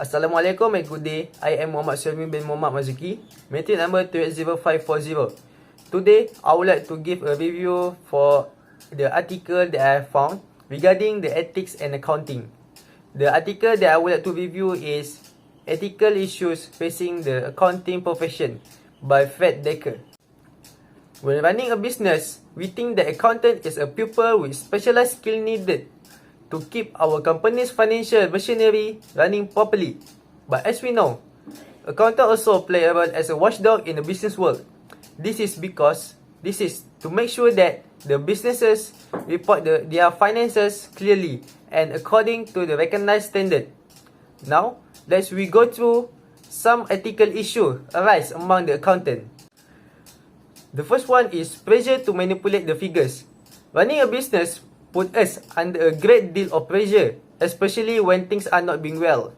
Assalamualaikum and good day. I am Suheilmey bin Mohd Marzuki, meeting number 20540. Today, I would like to give a review for the article that I found regarding the ethics and accounting. The article that I would like to review is Ethical Issues Facing the Accounting Profession by Fred Decker. When running a business, we think that accountant is a pupil with specialized skill needed to keep our company's financial machinery running properly. But as we know, accountants also play a role as a watchdog in the business world. This is to make sure that the businesses report their finances clearly and according to the recognized standard. Now, let's go through some ethical issues arise among the accountant. The first one is pressure to manipulate the figures. Running a business put us under a great deal of pressure, especially when things are not being well.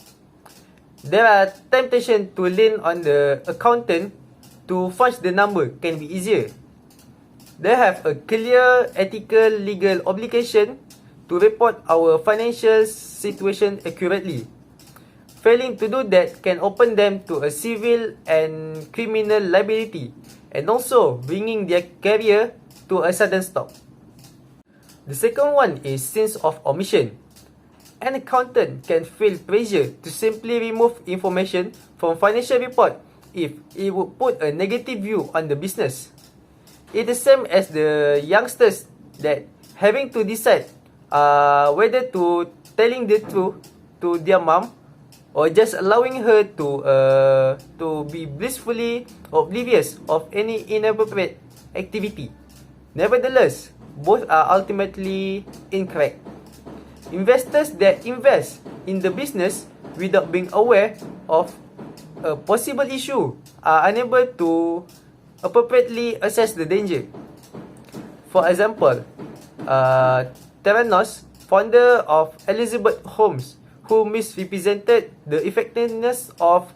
There are temptations to lean on the accountant to fudge the number can be easier. They have a clear ethical legal obligation to report our financial situation accurately. Failing to do that can open them to a civil and criminal liability and also bringing their career to a sudden stop. The second one is sense of omission. An accountant can feel pressure to simply remove information from financial report if it would put a negative view on the business. It is same as the youngsters that having to decide whether to telling the truth to their mom or just allowing her to be blissfully oblivious of any inappropriate activity. Nevertheless, both are ultimately incorrect. Investors that invest in the business without being aware of a possible issue are unable to appropriately assess the danger. For example, Theranos, founder of Elizabeth Holmes, who misrepresented the effectiveness of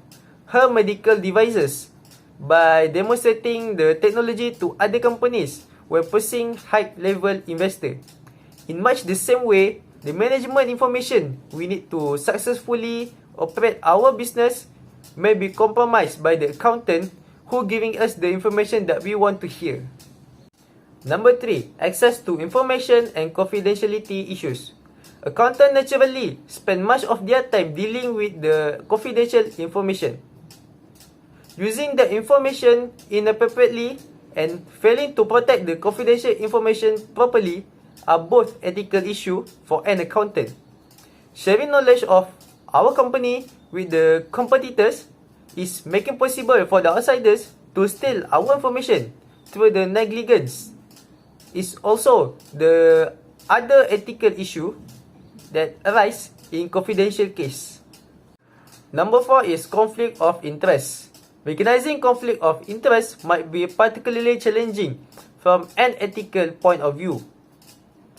her medical devices by demonstrating the technology to other companies when pursuing high-level investor. In much the same way, the management information we need to successfully operate our business may be compromised by the accountant who giving us the information that we want to hear. Number 3. Access to information and confidentiality issues. Accountants naturally spend much of their time dealing with the confidential information. Using the information inappropriately and failing to protect the confidential information properly are both ethical issues for an accountant. Sharing knowledge of our company with the competitors is making possible for the outsiders to steal our information through the negligence. Is also the other ethical issue that arise in confidential case. Number 4 is conflict of interest. Recognizing conflict of interest might be particularly challenging from an ethical point of view.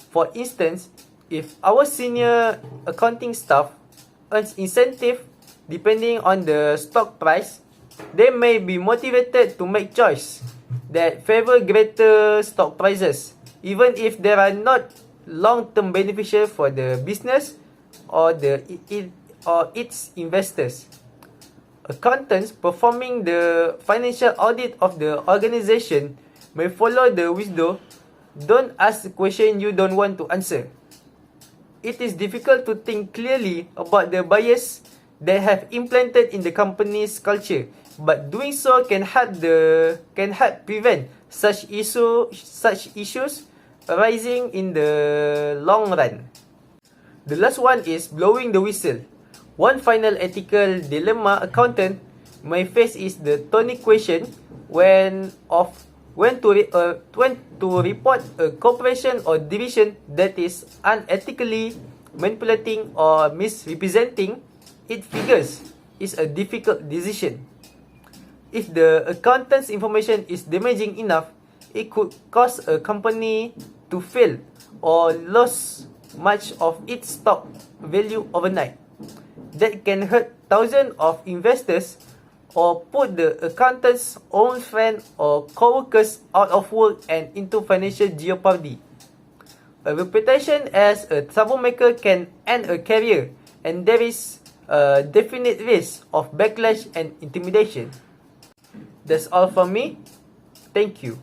For instance, if our senior accounting staff earns incentive depending on the stock price, they may be motivated to make choices that favor greater stock prices, even if they are not long-term beneficial for the business or its investors. Accountants performing the financial audit of the organization may follow the wisdom, don't ask the question you don't want to answer. It is difficult to think clearly about the bias they have implanted in the company's culture, but doing so can help prevent such issues arising in the long run. The last one is blowing the whistle. One final ethical dilemma accountant may face is the thorny question when to report a corporation or division that is unethically manipulating or misrepresenting its figures is a difficult decision. If the accountant's information is damaging enough, it could cause a company to fail or lose much of its stock value overnight. That can hurt thousands of investors or put the accountant's own friend or co-workers out of work and into financial jeopardy. A reputation as a troublemaker can end a career, and there is a definite risk of backlash and intimidation. That's all from me. Thank you.